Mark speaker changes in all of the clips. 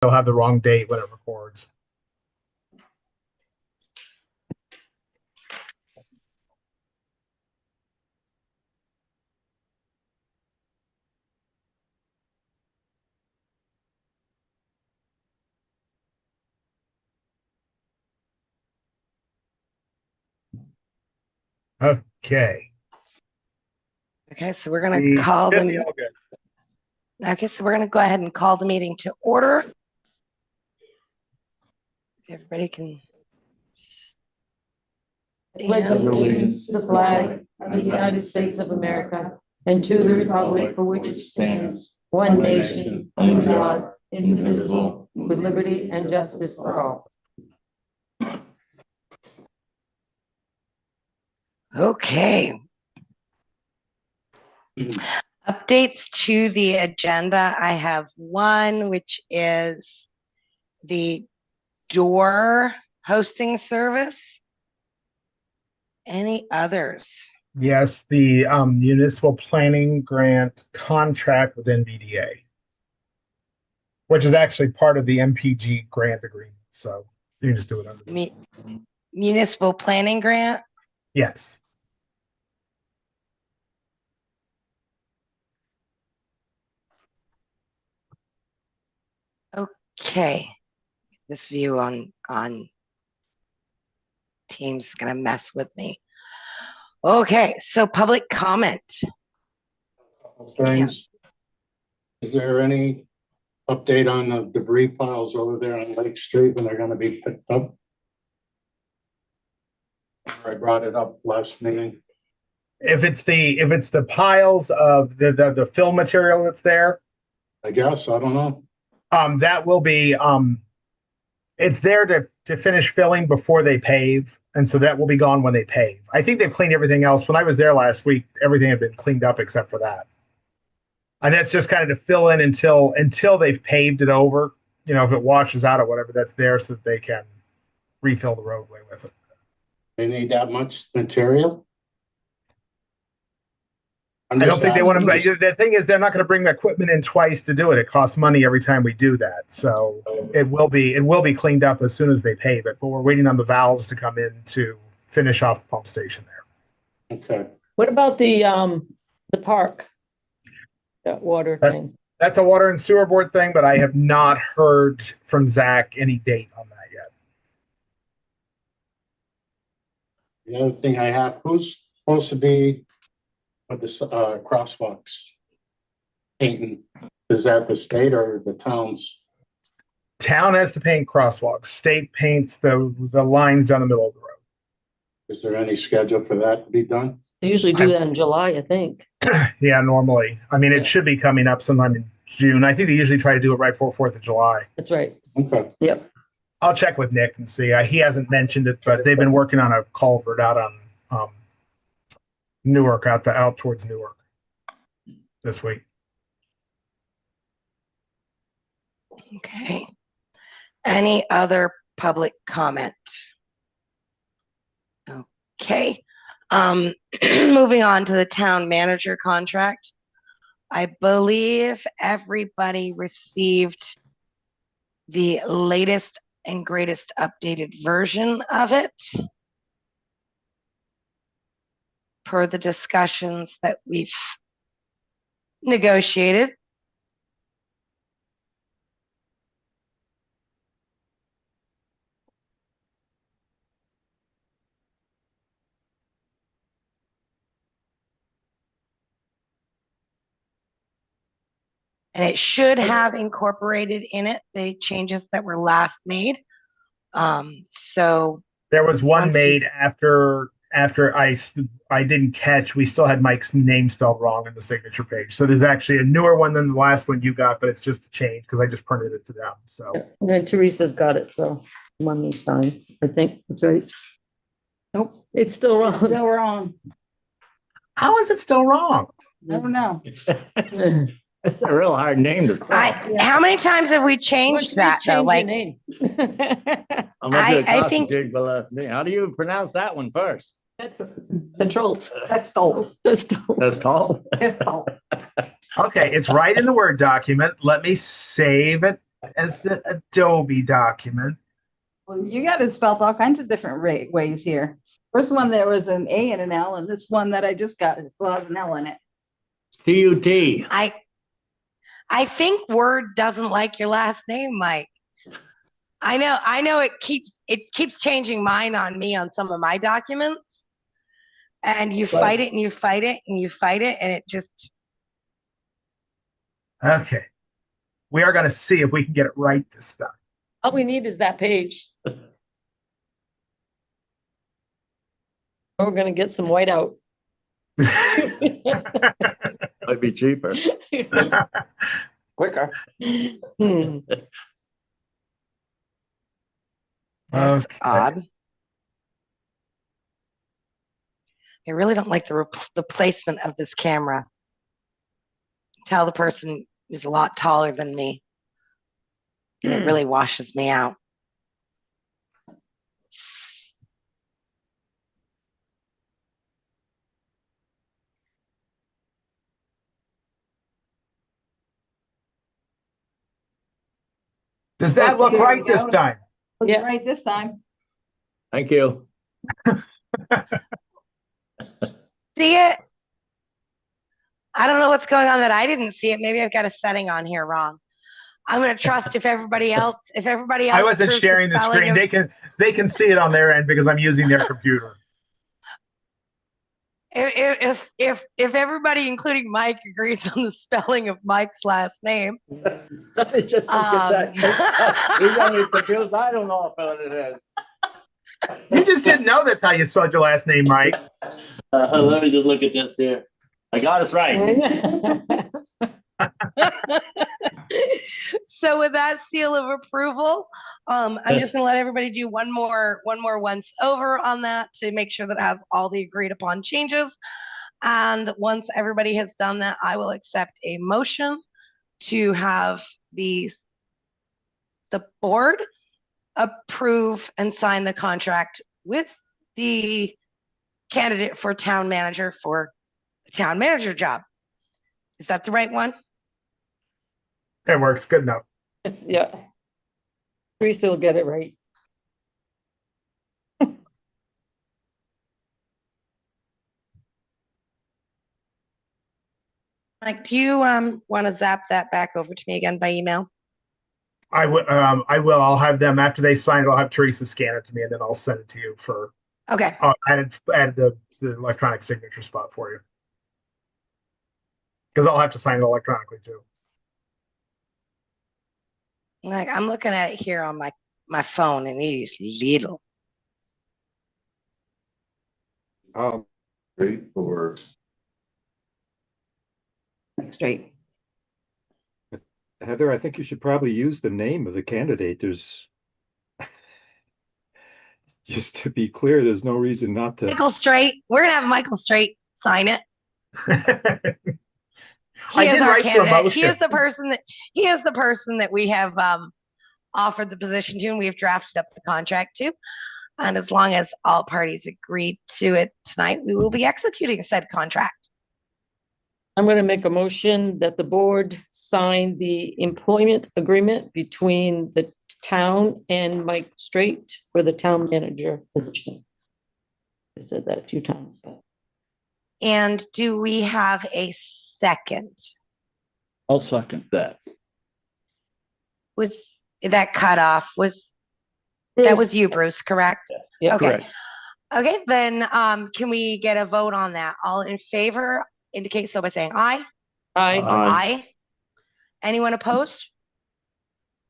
Speaker 1: it'll have the wrong date when it records. Okay.
Speaker 2: Okay, so we're going to call them. Okay, so we're going to go ahead and call the meeting to order. If everybody can.
Speaker 3: Pledge allegiance to the flag of the United States of America and to the republic for which it stands, one nation, under God, indivisible, with liberty and justice for all.
Speaker 2: Okay. Updates to the agenda. I have one, which is the door hosting service. Any others?
Speaker 1: Yes, the municipal planning grant contract with NVDA, which is actually part of the MPG grant agreement. So you can just do it under
Speaker 2: municipal planning grant.
Speaker 1: Yes.
Speaker 2: Okay. This view on Teams is going to mess with me. Okay, so public comment.
Speaker 4: Things. Is there any update on the debris piles over there on Lake Street when they're going to be picked up? I brought it up last meeting.
Speaker 1: If it's the piles of the fill material that's there,
Speaker 4: I guess I don't know.
Speaker 1: that will be it's there to finish filling before they pave, and so that will be gone when they pave. I think they've cleaned everything else. When I was there last week, everything had been cleaned up except for that. And that's just kind of to fill in until they've paved it over. You know, if it washes out or whatever, that's there so that they can refill the roadway with it.
Speaker 4: They need that much material?
Speaker 1: I don't think they want to. The thing is, they're not going to bring the equipment in twice to do it. It costs money every time we do that. So it will be cleaned up as soon as they pave it. But we're waiting on the valves to come in to finish off the pump station there.
Speaker 4: Okay.
Speaker 3: What about the park? That water thing.
Speaker 1: That's a water and sewer board thing, but I have not heard from Zach any date on that yet.
Speaker 4: The other thing I have, who's supposed to be with the crosswalks painting? Is that the state or the towns?
Speaker 1: Town has to paint crosswalks. State paints the lines down the middle of the road.
Speaker 4: Is there any schedule for that to be done?
Speaker 3: They usually do that in July, I think.
Speaker 1: Yeah, normally. I mean, it should be coming up sometime in June. I think they usually try to do it right before 4th of July.
Speaker 3: That's right.
Speaker 4: Okay.
Speaker 3: Yep.
Speaker 1: I'll check with Nick and see. He hasn't mentioned it, but they've been working on a culvert out on Newark, out towards Newark this week.
Speaker 2: Okay. Any other public comment? Okay. Moving on to the town manager contract. I believe everybody received the latest and greatest updated version of it per the discussions that we've negotiated. And it should have incorporated in it the changes that were last made. So
Speaker 1: there was one made after I didn't catch. We still had Mike's name spelled wrong in the signature page. So there's actually a newer one than the last one you got, but it's just a change because I just printed it to them. So
Speaker 3: and then Teresa's got it. So one needs sign. I think that's right. Nope, it's still wrong.
Speaker 5: It's still wrong.
Speaker 1: How is it still wrong?
Speaker 5: I don't know.
Speaker 6: It's a real hard name to spell.
Speaker 2: How many times have we changed that though? Like,
Speaker 6: How much did it cost to change the last name? How do you pronounce that one first?
Speaker 3: Control.
Speaker 5: That's told.
Speaker 6: That's tall.
Speaker 1: Okay, it's right in the Word document. Let me save it as the Adobe document.
Speaker 5: Well, you got it spelled all kinds of different ways here. First one, there was an A and an L, and this one that I just got still has an L in it.
Speaker 6: TUT.
Speaker 2: I think Word doesn't like your last name, Mike. I know it keeps changing mine on me on some of my documents. And you fight it and you fight it and you fight it, and it just.
Speaker 1: Okay. We are going to see if we can get it right this time.
Speaker 3: All we need is that page. We're gonna get some whiteout.
Speaker 6: Might be cheaper. Quicker.
Speaker 2: That's
Speaker 1: Okay.
Speaker 2: odd. I really don't like the placement of this camera. Tell the person is a lot taller than me. And it really washes me out.
Speaker 1: Does that look right this time?
Speaker 5: Looks
Speaker 3: Yeah.
Speaker 5: right this time.
Speaker 6: Thank you.
Speaker 2: See it? I don't know what's going on that I didn't see it. Maybe I've got a setting on here wrong. I'm going to trust if everybody else.
Speaker 1: I wasn't sharing the screen. They can see it on their end because I'm using their computer.
Speaker 2: If everybody, including Mike, agrees on the spelling of Mike's last name.
Speaker 6: Just look at that. He's only confused. I don't know what it is.
Speaker 1: You just didn't know that's how you spelled your last name, Mike.
Speaker 6: Let me just look at this here. I got it right.
Speaker 2: So with that seal of approval, I'm just going to let everybody do one more once over on that to make sure that it has all the agreed upon changes. And once everybody has done that, I will accept a motion to have the board approve and sign the contract with the candidate for town manager for the town manager job. Is that the right one?
Speaker 1: It works. Good enough.
Speaker 3: It's, yeah. Teresa will get it right.
Speaker 2: Mike, do you want to zap that back over to me again by email?
Speaker 1: I will. I'll have them after they sign it. I'll have Teresa scan it to me, and then I'll send it to you for.
Speaker 2: Okay.
Speaker 1: Add the electronic signature spot for you, because I'll have to sign it electronically too.
Speaker 2: Like, I'm looking at it here on my phone, and it is little.
Speaker 7: Straight or
Speaker 5: Straight.
Speaker 7: Heather, I think you should probably use the name of the candidate. There's just to be clear, there's no reason not to.
Speaker 2: Michael Straight. We're gonna have Michael Straight sign it. He is our candidate. He is the person that we have offered the position to, and we've drafted up the contract to. And as long as all parties agree to it tonight, we will be executing said contract.
Speaker 3: I'm going to make a motion that the board sign the employment agreement between the town and Mike Straight for the town manager position. I said that a few times, but.
Speaker 2: And do we have a second?
Speaker 6: I'll second that.
Speaker 2: Was that cut off? That was you, Bruce, correct?
Speaker 3: Yeah,
Speaker 2: Okay.
Speaker 6: Correct.
Speaker 2: Okay, then can we get a vote on that? All in favor indicate so by saying aye.
Speaker 3: Aye.
Speaker 2: Aye. Anyone opposed?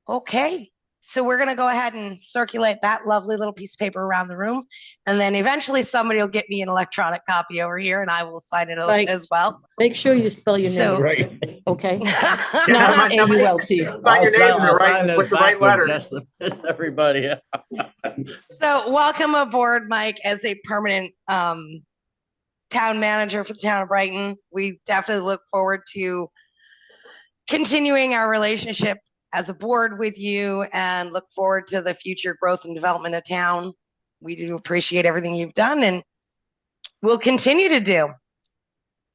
Speaker 2: Okay, so we're gonna go ahead and circulate that lovely little piece of paper around the room. And then eventually somebody will get me an electronic copy over here and I will sign it
Speaker 3: Right.
Speaker 2: as well.
Speaker 3: Make sure you spell your
Speaker 2: So-
Speaker 3: name,
Speaker 6: Right.
Speaker 3: okay?
Speaker 1: Yeah,
Speaker 3: Not
Speaker 1: nobody-
Speaker 3: AULT.
Speaker 1: Sign your name in the right with the right letter.
Speaker 6: It's everybody.
Speaker 2: So welcome aboard, Mike, as a permanent town manager for the town of Brighton. We definitely look forward to continuing our relationship as a board with you and look forward to the future growth and development of town. We do appreciate everything you've done and we'll continue to do.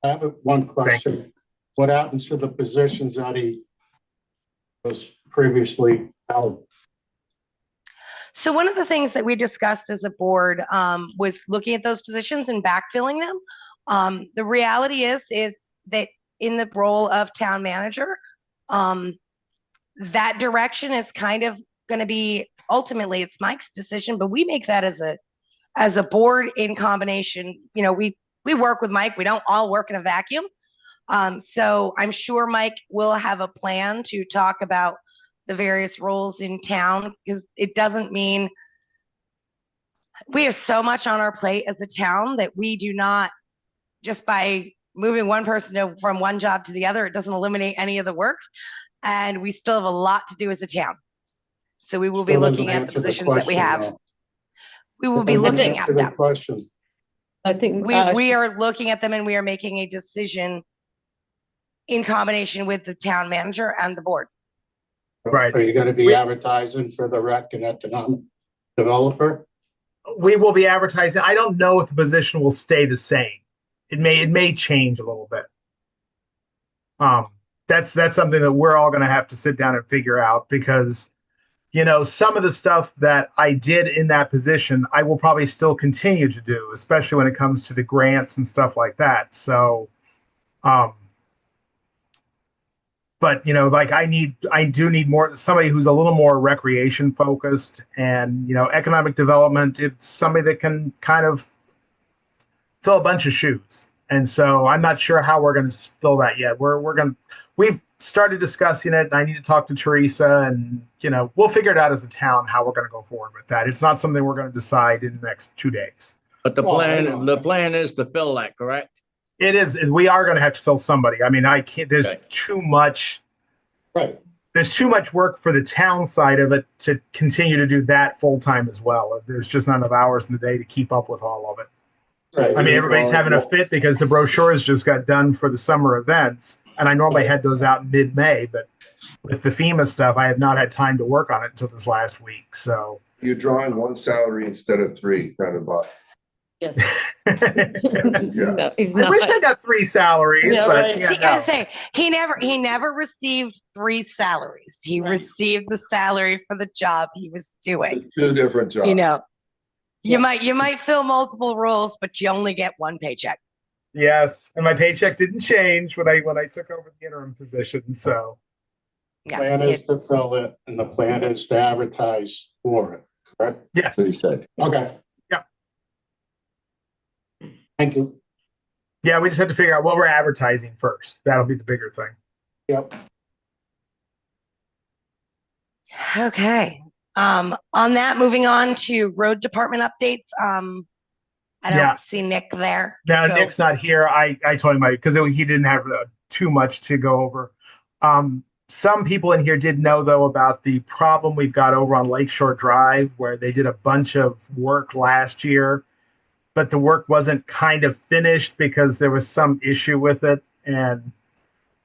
Speaker 4: I have one question. What happens to the positions that he was previously held?
Speaker 2: So one of the things that we discussed as a board was looking at those positions and backfilling them. The reality is that in the role of town manager, that direction is kind of going to be, ultimately it's Mike's decision, but we make that as a board in combination. You know, we work with Mike. We don't all work in a vacuum. So I'm sure Mike will have a plan to talk about the various roles in town, because it doesn't mean we have so much on our plate as a town that we do not, just by moving one person from one job to the other, it doesn't eliminate any of the work. And we still have a lot to do as a town. So we will be looking at the positions that we have. We will be looking at them.
Speaker 4: Question.
Speaker 3: I think
Speaker 2: we are looking at them, and we are making a decision in combination with the town manager and the board.
Speaker 1: Right.
Speaker 4: Are you going to be advertising for the rec and economic developer?
Speaker 1: We will be advertising. I don't know if the position will stay the same. It may change a little bit. That's something that we're all going to have to sit down and figure out, because, you know, some of the stuff that I did in that position, I will probably still continue to do, especially when it comes to the grants and stuff like that. So, but, you know, like I do need somebody who's a little more recreation focused, and, you know, economic development. It's somebody that can kind of fill a bunch of shoes. And so I'm not sure how we're going to fill that yet. We've started discussing it, and I need to talk to Teresa, and, you know, we'll figure it out as a town how we're going to go forward with that. It's not something we're going to decide in the next 2 days.
Speaker 6: But the plan is to fill that, correct?
Speaker 1: It is. We are going to have to fill somebody. I mean, I can't. There's too much.
Speaker 4: Right.
Speaker 1: There's too much work for the town side of it to continue to do that full time as well. There's just not enough hours in the day to keep up with all of it.
Speaker 4: Right.
Speaker 1: I mean, everybody's having a fit because the brochures just got done for the summer events, and I normally had those out in mid-May, but with the FEMA stuff, I have not had time to work on it until this last week. So
Speaker 8: you're drawing one salary instead of three, kind of.
Speaker 3: yes.
Speaker 8: Yeah.
Speaker 1: I wish I got 3 salaries,
Speaker 3: Yeah,
Speaker 1: but
Speaker 3: right.
Speaker 1: yeah,
Speaker 2: See, I say he never received 3 salaries. He received the salary for the job he was doing.
Speaker 8: 2 different jobs.
Speaker 2: You know, you might fill multiple roles, but you only get one paycheck.
Speaker 1: Yes, and my paycheck didn't change when I took over the interim position. So
Speaker 2: Yeah,
Speaker 4: Plan is to fill it, and the plan is to advertise for it, correct?
Speaker 1: yeah,
Speaker 8: That's what he said.
Speaker 4: Okay.
Speaker 1: Yeah.
Speaker 4: Thank you.
Speaker 1: yeah, we just have to figure out what we're advertising first. That'll be the bigger thing.
Speaker 4: Yep.
Speaker 2: Okay. On that, moving on to road department updates. I don't see Nick there.
Speaker 1: Now,
Speaker 2: so-
Speaker 1: Nick's not here. I told him because he didn't have too much to go over. Some people in here did know, though, about the problem we've got over on Lakeshore Drive, where they did a bunch of work last year, but the work wasn't kind of finished because there was some issue with it. And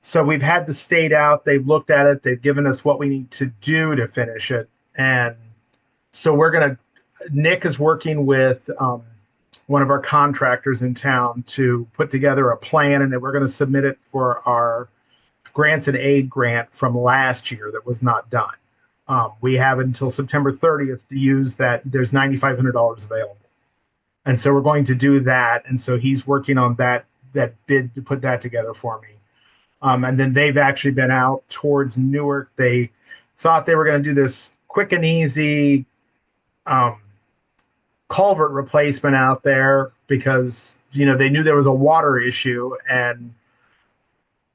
Speaker 1: so we've had the state out. They've looked at it. They've given us what we need to do to finish it. And so Nick is working with one of our contractors in town to put together a plan, and then we're going to submit it for our grants and aid grant from last year that was not done. We have until September 30th to use that. There's $9,500 available. And so we're going to do that. And so he's working on that bid to put that together for me. And then they've actually been out towards Newark. They thought they were going to do this quick and easy culvert replacement out there because, you know, they knew there was a water issue. And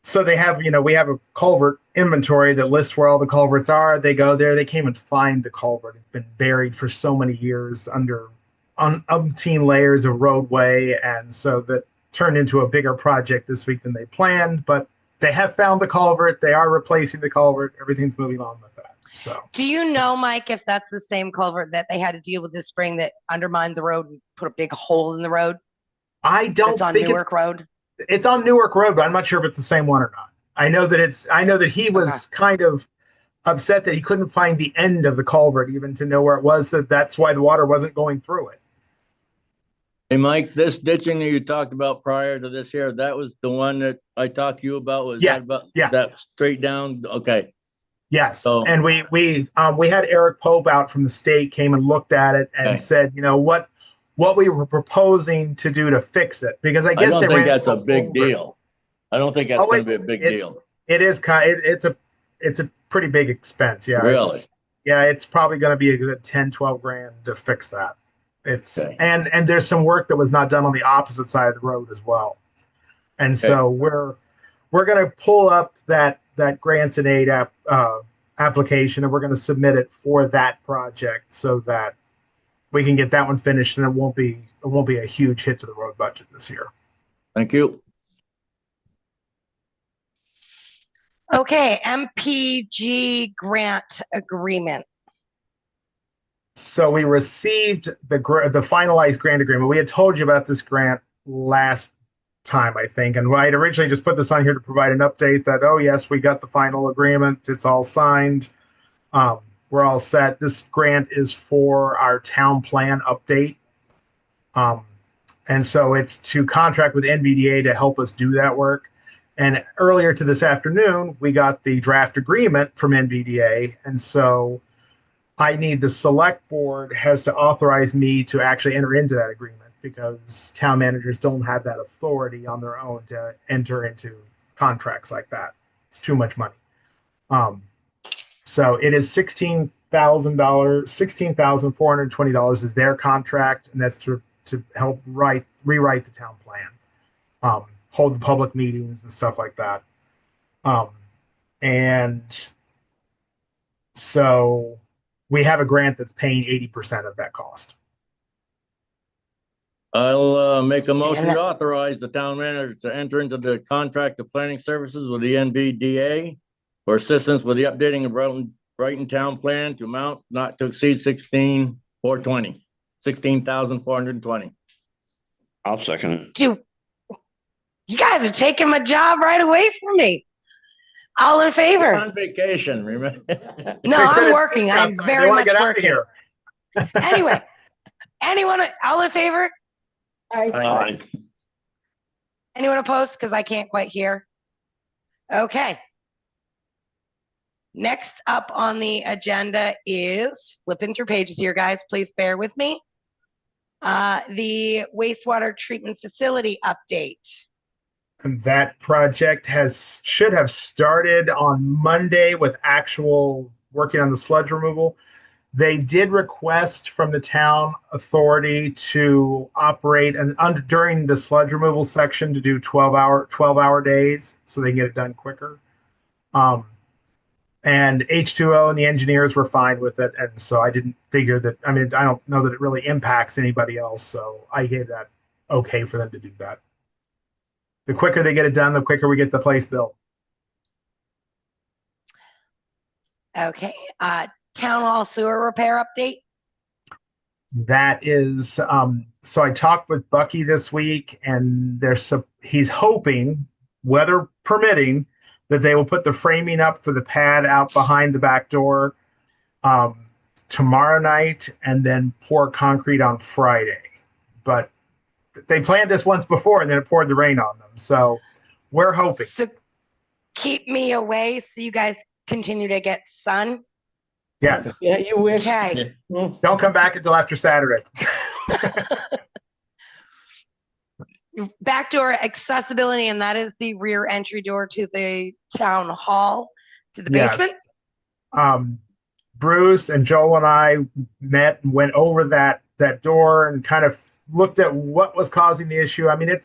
Speaker 1: so they have, you know, we have a culvert inventory that lists where all the culverts are. They go there, they came and find the culvert. It's been buried for so many years under umpteen layers of roadway. And so that turned into a bigger project this week than they planned, but they have found the culvert. They are replacing the culvert. Everything's moving on with that. So,
Speaker 2: do you know, Mike, if that's the same culvert that they had to deal with this spring that undermined the road and put a big hole in the road?
Speaker 1: I don't
Speaker 2: it's on
Speaker 1: think
Speaker 2: Newark Road.
Speaker 1: It's on Newark Road, but I'm not sure if it's the same one or not. I know that he was kind of upset that he couldn't find the end of the culvert even to know where it was. That's why the water wasn't going through it.
Speaker 6: Hey, Mike, this ditching that you talked about prior to this here, that was the one that I talked to you about? Was
Speaker 1: Yes,
Speaker 6: that about
Speaker 1: yeah.
Speaker 6: that straight down? Okay.
Speaker 1: Yes,
Speaker 6: So-
Speaker 1: and we had Eric Pope out from the state, came and looked at it and
Speaker 6: Okay.
Speaker 1: said, you know, what we were proposing to do to fix it, because I
Speaker 6: I
Speaker 1: guess
Speaker 6: don't
Speaker 1: they
Speaker 6: think
Speaker 1: ran
Speaker 6: that's a
Speaker 1: into
Speaker 6: big
Speaker 1: over-
Speaker 6: deal. I don't think that's
Speaker 1: Oh,
Speaker 6: gonna be a big
Speaker 1: it-
Speaker 6: deal.
Speaker 1: It is it's a pretty big expense. Yeah.
Speaker 6: Really?
Speaker 1: It's probably going to be a good 10, 12 grand to fix that. It's
Speaker 6: Okay.
Speaker 1: and there's some work that was not done on the opposite side of the road as well. And so we're going to pull up that grants and aid application, and we're going to submit it for that project so that we can get that one finished, and it won't be a huge hit to the road budget this year.
Speaker 6: Thank you.
Speaker 2: Okay, MPG grant agreement.
Speaker 1: So we received the finalized grant agreement. We had told you about this grant last time, I think, and I had originally just put this on here to provide an update that, oh yes, we got the final agreement. It's all signed. We're all set. This grant is for our town plan update. And so it's to contract with NVDA to help us do that work. And earlier to this afternoon, we got the draft agreement from NVDA. And so I need the select board has to authorize me to actually enter into that agreement, because town managers don't have that authority on their own to enter into contracts like that. It's too much money. So it is $16,420 is their contract, and that's to help rewrite the town plan, hold the public meetings and stuff like that. And so we have a grant that's paying 80% of that cost.
Speaker 6: I'll make a motion to authorize the town manager to enter into the contract of planning services with the NVDA for assistance with the updating of Brighton town plan to amount not to exceed 16,420.
Speaker 9: I'll second it.
Speaker 2: Dude, you guys are taking my job right away from me. All in favor?
Speaker 6: On vacation, remember?
Speaker 2: No, I'm working. I'm very much working.
Speaker 1: Here.
Speaker 2: Anyway, anyone, all in favor?
Speaker 9: Aye.
Speaker 2: Anyone opposed? Because I can't quite hear. Okay. Next up on the agenda is flipping through pages here, guys. Please bear with me. The wastewater treatment facility update.
Speaker 1: And that project should have started on Monday with actual working on the sludge removal. They did request from the town authority to operate during the sludge removal section to do 12-hour days so they can get it done quicker. And H2O and the engineers were fine with it. And so I didn't figure that, I mean, I don't know that it really impacts anybody else. So I gave that okay for them to do that. The quicker they get it done, the quicker we get the place built.
Speaker 2: Okay. Town hall sewer repair update.
Speaker 1: That is, so I talked with Bucky this week, and he's hoping, weather permitting, that they will put the framing up for the pad out behind the back door tomorrow night, and then pour concrete on Friday. But they planned this once before, and then it poured the rain on them. So we're hoping.
Speaker 2: So keep me away so you guys continue to get sun.
Speaker 1: Yes.
Speaker 3: Yeah, you wish.
Speaker 2: Okay.
Speaker 1: Don't come back until after Saturday.
Speaker 2: Backdoor accessibility, and that is the rear entry door to the town hall, to the
Speaker 1: Yes.
Speaker 2: basement.
Speaker 1: Bruce and Joel and I met and went over that door and kind of looked at what was causing the issue. I mean,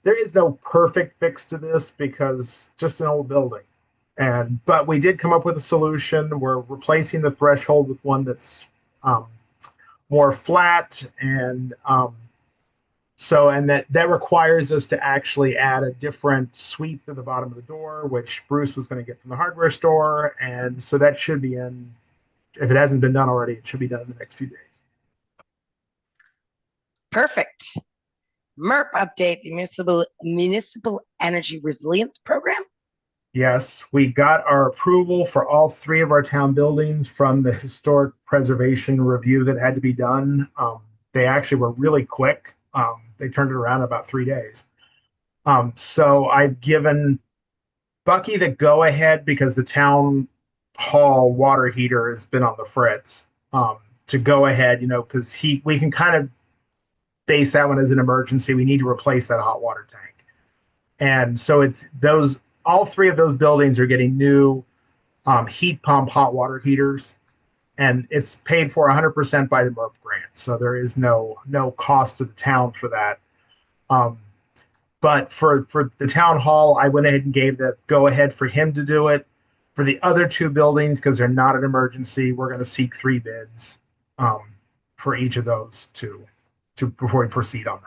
Speaker 1: there is no perfect fix to this because just an old building. But we did come up with a solution. We're replacing the threshold with one that's more flat, and that requires us to actually add a different sweep to the bottom of the door, which Bruce was going to get from the hardware store, and so that should be in. If it hasn't been done already, it should be done in the next few days.
Speaker 2: Perfect. MERP update, the municipal energy resilience program.
Speaker 1: Yes, we got our approval for all 3 of our town buildings from the historic preservation review that had to be done. They actually were really quick. They turned it around in about 3 days. So I've given Bucky the go ahead because the town hall water heater has been on the fritz. To go ahead, because we can kind of base that one as an emergency. We need to replace that hot water tank. And so it's those, all three of those buildings are getting new heat pump hot water heaters, and it's paid for 100% by the MERP grant. So there is no cost to the town for that. But for the town hall, I went ahead and gave the go ahead for him to do it. For the other two buildings, because they're not an emergency, we're going to seek 3 bids for each of those two before we proceed on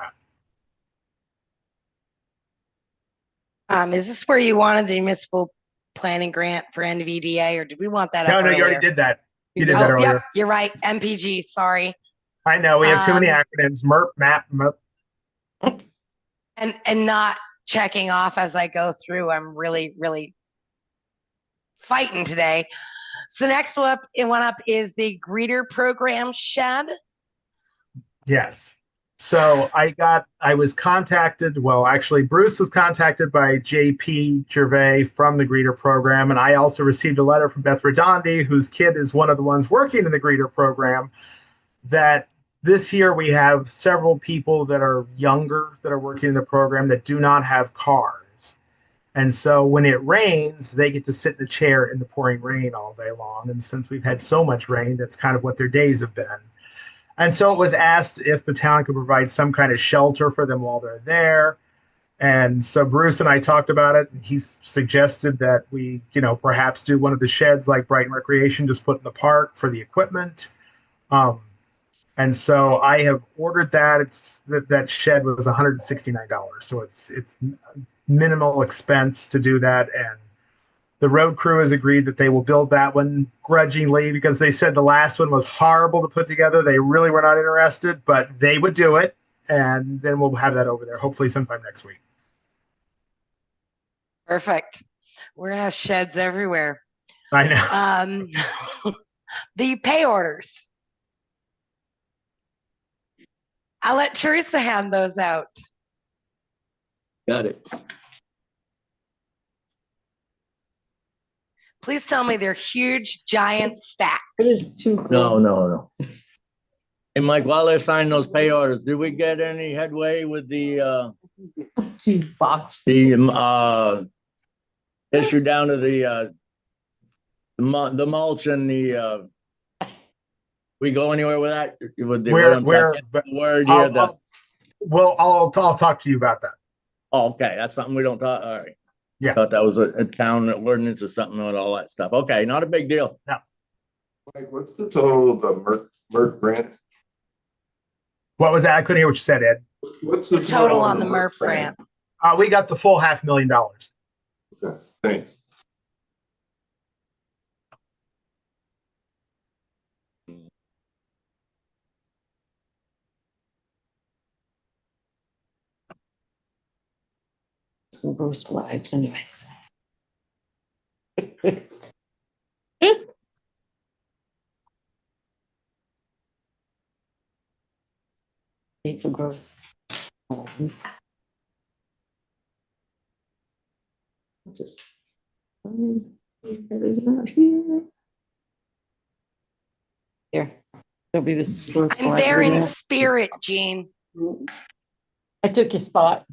Speaker 1: that.
Speaker 2: Is this where you wanted the municipal planning grant for NVDA, or did we want that
Speaker 1: No,
Speaker 2: up
Speaker 1: you
Speaker 2: earlier?
Speaker 1: already did that. You did that earlier.
Speaker 2: Yep, you're right. MPG, sorry.
Speaker 1: I know we have too many acronyms. MERP, MAP, MERP.
Speaker 2: And not checking off as I go through. I'm really, really fighting today. So next one up is the greeter program shed.
Speaker 1: Yes. So I was contacted, well, actually, Bruce was contacted by JP Gervais from the greeter program. And I also received a letter from Beth Redondi, whose kid is one of the ones working in the greeter program, that this year we have several people that are younger that are working in the program that do not have cars. And so when it rains, they get to sit in a chair in the pouring rain all day long. And since we've had so much rain, that's kind of what their days have been. And so it was asked if the town could provide some kind of shelter for them while they're there. And so Bruce and I talked about it, and he suggested that we, perhaps do one of the sheds like Brighton Recreation, just put in the park for the equipment. And so I have ordered that. That shed was $169. So it's minimal expense to do that. And the road crew has agreed that they will build that one grudgingly, because they said the last one was horrible to put together. They really were not interested, but they would do it. And then we'll have that over there, hopefully sometime next week.
Speaker 2: Perfect. We're going to have sheds everywhere.
Speaker 1: I know.
Speaker 2: The pay orders. I'll let Teresa hand those out.
Speaker 6: Got it.
Speaker 2: Please tell me they're huge, giant stacks.
Speaker 3: It is too close.
Speaker 6: No. And Mike, while they're signing those pay orders, did we get any headway with the
Speaker 3: Too box.
Speaker 6: issue down to the mulch and the we go anywhere with that? With the word here?
Speaker 1: I'll talk to you about that.
Speaker 6: Oh, okay, that's something we don't talk. All right.
Speaker 1: Yeah.
Speaker 6: Thought that was a town ordinance or something with all that stuff. Okay, not a big deal.
Speaker 1: No.
Speaker 8: Like, what's the total of the MERP grant?
Speaker 1: What was that? I couldn't hear what you said, Ed.
Speaker 8: What's the
Speaker 2: Total on the MERP grant.
Speaker 1: We got the full $500,000.
Speaker 8: Okay, thanks.
Speaker 3: Some Bruce flags anyways. Need for growth. Just not here. Here. There'll be this. Bruce
Speaker 2: I'm
Speaker 3: flag
Speaker 2: there in
Speaker 3: there.
Speaker 2: spirit, Jean,
Speaker 3: I took your spot.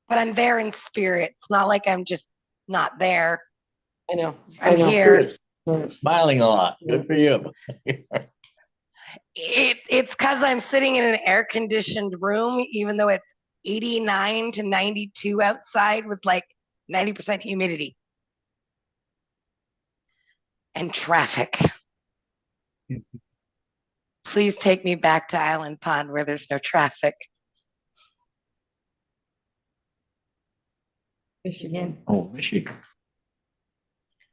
Speaker 2: but I'm there in spirit. It's not like I'm just not there.
Speaker 3: I know.
Speaker 2: I'm
Speaker 3: I know.
Speaker 2: here.
Speaker 6: Smiling a lot. Good for you.
Speaker 2: It's because I'm sitting in an air conditioned room, even though it's 89 to 92 outside with like 90% humidity and traffic. Please take me back to Island Pond where there's no traffic.
Speaker 3: Michigan.
Speaker 6: Oh, Michigan.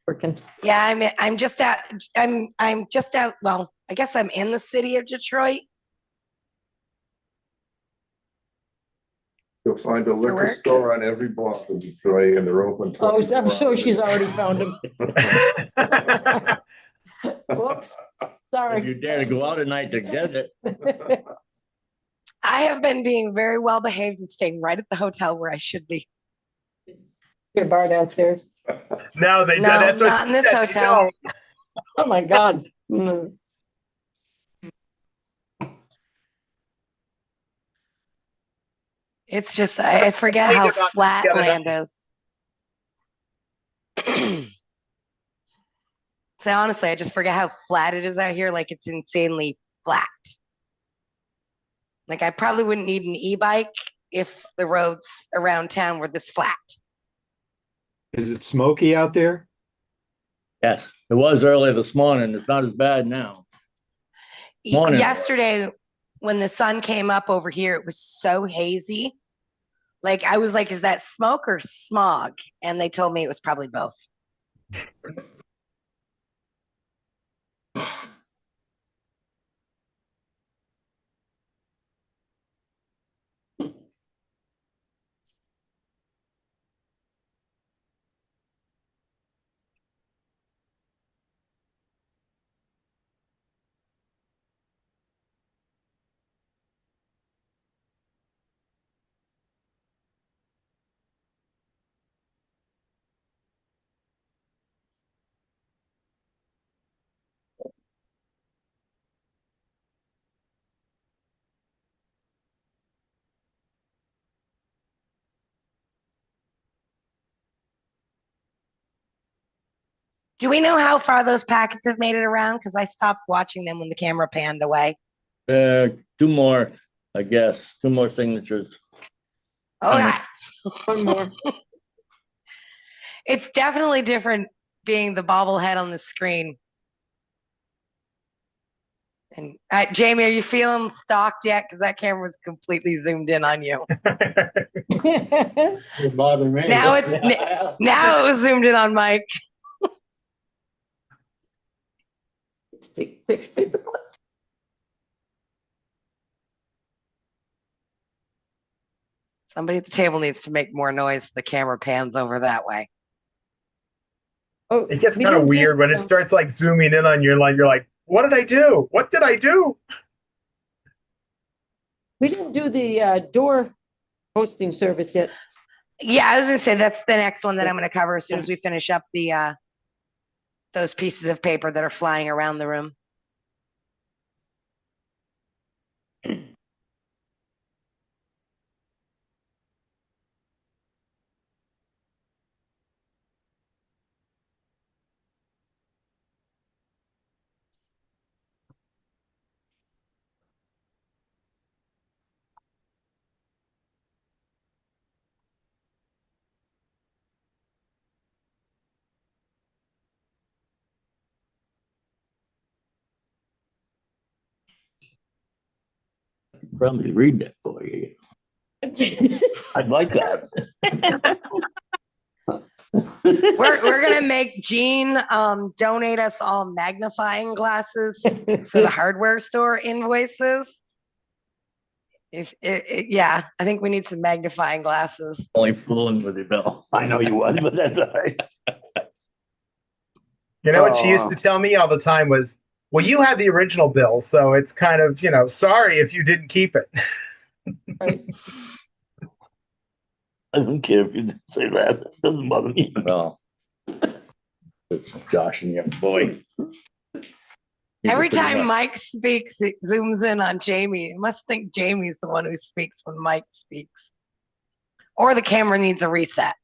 Speaker 3: Working.
Speaker 2: Yeah, I'm just out. I'm just out. Well, I guess I'm in the city of Detroit.
Speaker 8: You'll find a liquor
Speaker 2: work?
Speaker 8: store on every block of Detroit, and they're open.
Speaker 3: Oh, I'm
Speaker 8: 24
Speaker 3: sure
Speaker 8: hours.
Speaker 3: she's already found him. Whoops.
Speaker 6: If
Speaker 3: Sorry.
Speaker 6: you dare to go out at night to get it.
Speaker 2: I have been being very well behaved and staying right at the hotel where I should be.
Speaker 3: Your bar downstairs.
Speaker 1: No, they
Speaker 2: No,
Speaker 1: that's what
Speaker 2: not
Speaker 1: she
Speaker 2: in this
Speaker 1: said, they
Speaker 2: hotel.
Speaker 1: don't.
Speaker 3: Oh, my God. Mm.
Speaker 2: It's just, I forget how
Speaker 1: Complained about
Speaker 2: flat
Speaker 1: the other
Speaker 2: land is. So honestly, I just forget how flat it is out here. Like it's insanely flat. Like I probably wouldn't need an e-bike if the roads around town were this flat.
Speaker 7: Is it smoky out there?
Speaker 6: Yes, it was earlier this morning. It's not as bad now. Morning.
Speaker 2: Yesterday, when the sun came up over here, it was so hazy. Like I was like, is that smoke or smog? And they told me it was probably both. Do we know how far those packets have made it around? Because I stopped watching them when the camera panned away.
Speaker 6: Two more, I guess, two more signatures.
Speaker 2: Okay.
Speaker 3: One more.
Speaker 2: It's definitely different being the bobblehead on the screen. And Jamie, are you feeling stalked yet? Because that camera was completely zoomed in on you.
Speaker 4: It bothered me.
Speaker 2: Now it's now it was zoomed in on Mike.
Speaker 3: Take paper.
Speaker 2: Somebody at the table needs to make more noise. The camera pans over that way.
Speaker 3: Oh,
Speaker 1: It gets
Speaker 3: we
Speaker 1: kind of
Speaker 3: didn't do-
Speaker 1: weird when it starts like zooming in on your line. You're like, what did I do? What did I do?
Speaker 3: We didn't do the door hosting service yet.
Speaker 2: Yeah, I was gonna say that's the next one that I'm gonna cover as soon as we finish up the those pieces of paper that are flying around the room.
Speaker 6: Probably read that for you. I'd like that.
Speaker 2: We're gonna make Jean donate us all magnifying glasses for the hardware store invoices. Yeah, I think we need some magnifying glasses.
Speaker 6: Only fooling with you, Bill. I know you was, but that's all right.
Speaker 1: You know what she used to tell me all the time was, well, you had the original bill, so it's kind of, sorry if you didn't keep it.
Speaker 3: Right.
Speaker 9: I don't care if you say that. It doesn't bother me.
Speaker 6: Well, it's Josh and your boy. He's
Speaker 2: Every
Speaker 6: a pretty
Speaker 2: time
Speaker 6: much-
Speaker 2: Mike speaks, it zooms in on Jamie. It must think Jamie's the one who speaks when Mike speaks. Or the camera needs a reset.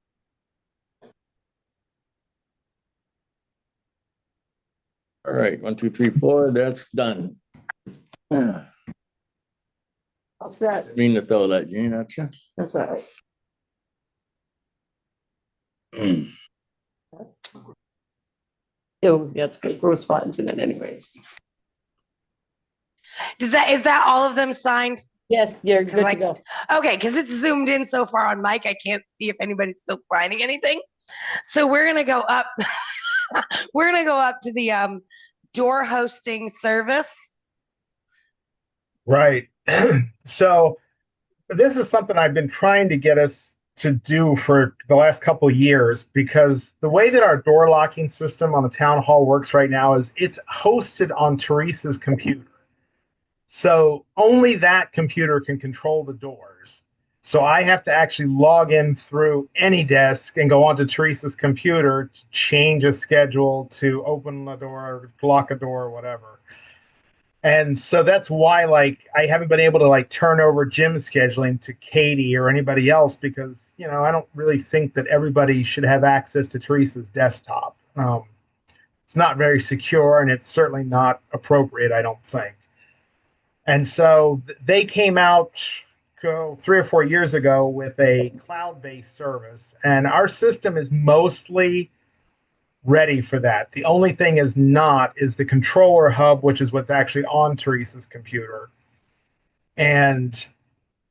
Speaker 6: All right, 1, 2, 3, 4. That's done. I
Speaker 3: How's that?
Speaker 6: mean to throw that, Gene, at you.
Speaker 3: That's all right. Oh, that's good. Gross funds in it anyways.
Speaker 2: Is that all of them signed?
Speaker 3: Yes, you're good to
Speaker 2: like-
Speaker 3: go.
Speaker 2: Okay, because it's zoomed in so far on Mike, I can't see if anybody's still finding anything. So we're gonna go up. We're gonna go up to the door hosting service.
Speaker 1: Right. So this is something I've been trying to get us to do for the last couple of years, because the way that our door locking system on the town hall works right now is it's hosted on Teresa's computer. So only that computer can control the doors. So I have to actually log in through AnyDesk and go onto Teresa's computer to change a schedule, to open a door, block a door, or whatever. And so that's why, like, I haven't been able to like turn over gym scheduling to Katie or anybody else, because I don't really think that everybody should have access to Teresa's desktop. It's not very secure, and it's certainly not appropriate, I don't think. And so they came out 3 or 4 years ago with a cloud-based service, and our system is mostly ready for that. The only thing is the controller hub, which is what's actually on Teresa's computer. And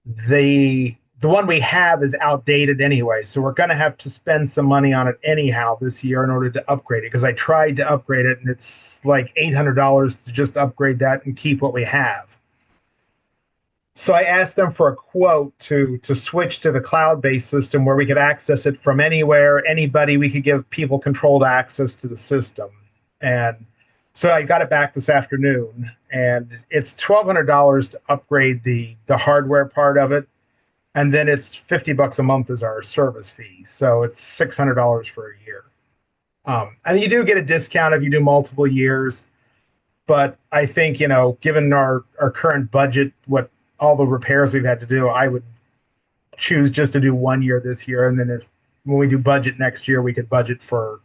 Speaker 1: the one we have is outdated anyway, so we're going to have to spend some money on it anyhow this year in order to upgrade it, because I tried to upgrade it and it's like $800 to just upgrade that and keep what we have. So I asked them for a quote to switch to the cloud-based system where we could access it from anywhere, anybody. We could give people controlled access to the system. And so I got it back this afternoon, and it's $1,200 to upgrade the hardware part of it. And then it's $50 a month as our service fee. So it's $600 for a year. And you do get a discount if you do multiple years. But I think, given our current budget, what all the repairs we've had to do, I would choose just to do 1 year this year. And then when we do budget next year, we could budget for,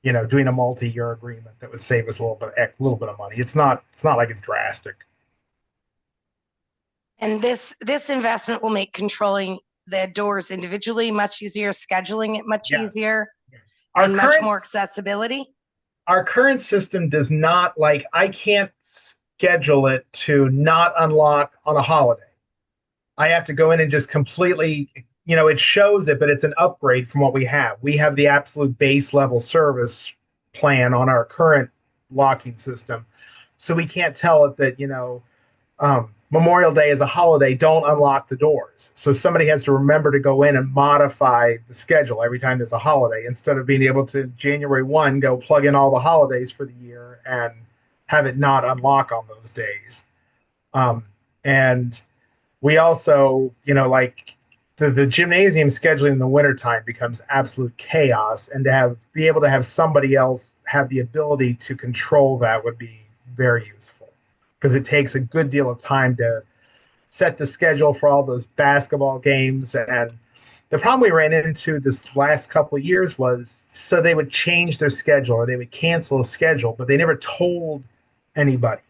Speaker 1: doing a multi-year agreement that would save us a little bit of money. It's not like it's drastic.
Speaker 2: And this investment will make controlling the doors individually much easier, scheduling it much easier, and much more accessibility.
Speaker 1: Our current system does not, I can't schedule it to not unlock on a holiday. I have to go in and just completely, it shows it, but it's an upgrade from what we have. We have the absolute base level service plan on our current locking system. So we can't tell it that, Memorial Day is a holiday, don't unlock the doors. So somebody has to remember to go in and modify the schedule every time there's a holiday, instead of being able to January 1 go plug in all the holidays for the year and have it not unlock on those days. And we also, the gymnasium scheduling in the wintertime becomes absolute chaos, and be able to have somebody else have the ability to control that would be very useful, because it takes a good deal of time to set the schedule for all those basketball games. And the problem we ran into this last couple of years was, so they would change their schedule or they would cancel a schedule, but they never told anybody.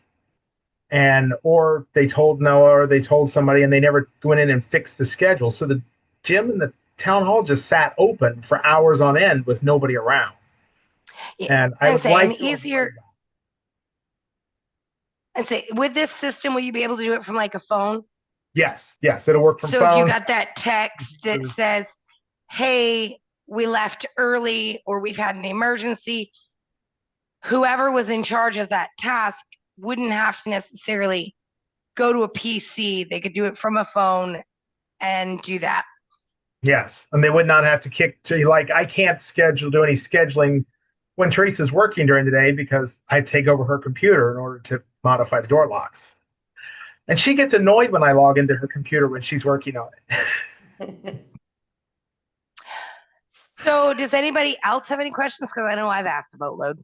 Speaker 1: Or they told Noah, or they told somebody, and they never went in and fixed the schedule. So the gym and the town hall just sat open for hours on end with nobody around. And I would like
Speaker 2: easier. And say, with this system, will you be able to do it from like a phone?
Speaker 1: Yes, it'll work from
Speaker 2: so
Speaker 1: phones.
Speaker 2: If you got that text that says, hey, we left early, or we've had an emergency, whoever was in charge of that task wouldn't have to necessarily go to a PC. They could do it from a phone and do that.
Speaker 1: Yes, and they would not have to I can't do any scheduling when Teresa's working during the day, because I take over her computer in order to modify the door locks. And she gets annoyed when I log into her computer when she's working on it.
Speaker 2: So does anybody else have any questions? Because I know I've asked a boatload.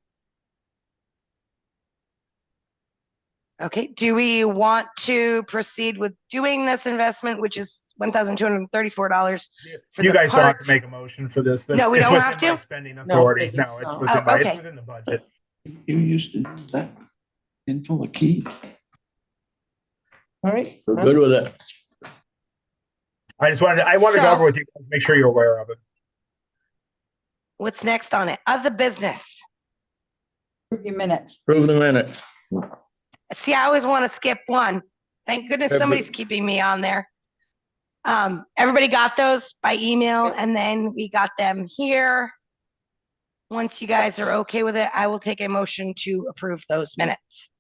Speaker 2: Okay, do we want to proceed with doing this investment, which is $1,234 for
Speaker 1: you
Speaker 2: the
Speaker 1: guys
Speaker 2: parts?
Speaker 1: don't have to make a motion for this.
Speaker 2: No, we don't have to?
Speaker 1: Spending authority.
Speaker 3: No,
Speaker 1: It's
Speaker 2: okay.
Speaker 1: within the budget.
Speaker 9: You used to do that in full of key.
Speaker 3: All right.
Speaker 6: We're good with it.
Speaker 1: I wanted to go over with you guys, make sure you're aware of it.
Speaker 2: What's next on it? Other business.
Speaker 5: A few minutes.
Speaker 6: Approve the minutes.
Speaker 2: See, I always want to skip one. Thank goodness
Speaker 6: Yeah,
Speaker 2: somebody's keeping me on there. Everybody got those by email, and then we got them here. Once you guys are okay with it, I will take a motion to approve those minutes.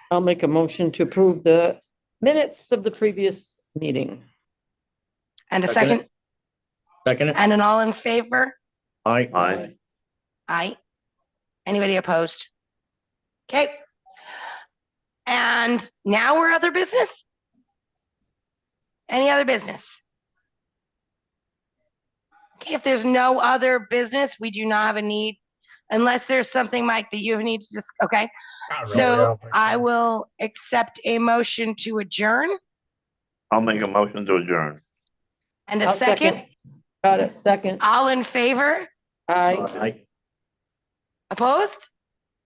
Speaker 3: I'll make a motion to approve the minutes of the previous meeting.
Speaker 2: And a
Speaker 6: Second.
Speaker 2: second,
Speaker 6: Second it?
Speaker 2: and an all in favor?
Speaker 6: Aye.
Speaker 2: Aye. Anybody opposed? Okay. And now we're other business? Any other business? Okay, if there's no other business, we do not have a need, unless there's something, Mike, that you have a need to just, okay?
Speaker 1: Not really,
Speaker 2: So
Speaker 1: don't think
Speaker 2: I
Speaker 1: so.
Speaker 2: will accept a motion to adjourn
Speaker 6: I'll make a motion to adjourn.
Speaker 2: and a
Speaker 3: I'll
Speaker 2: second.
Speaker 3: Got it, second.
Speaker 2: All in favor?
Speaker 3: Aye.
Speaker 6: Aye.
Speaker 2: Opposed?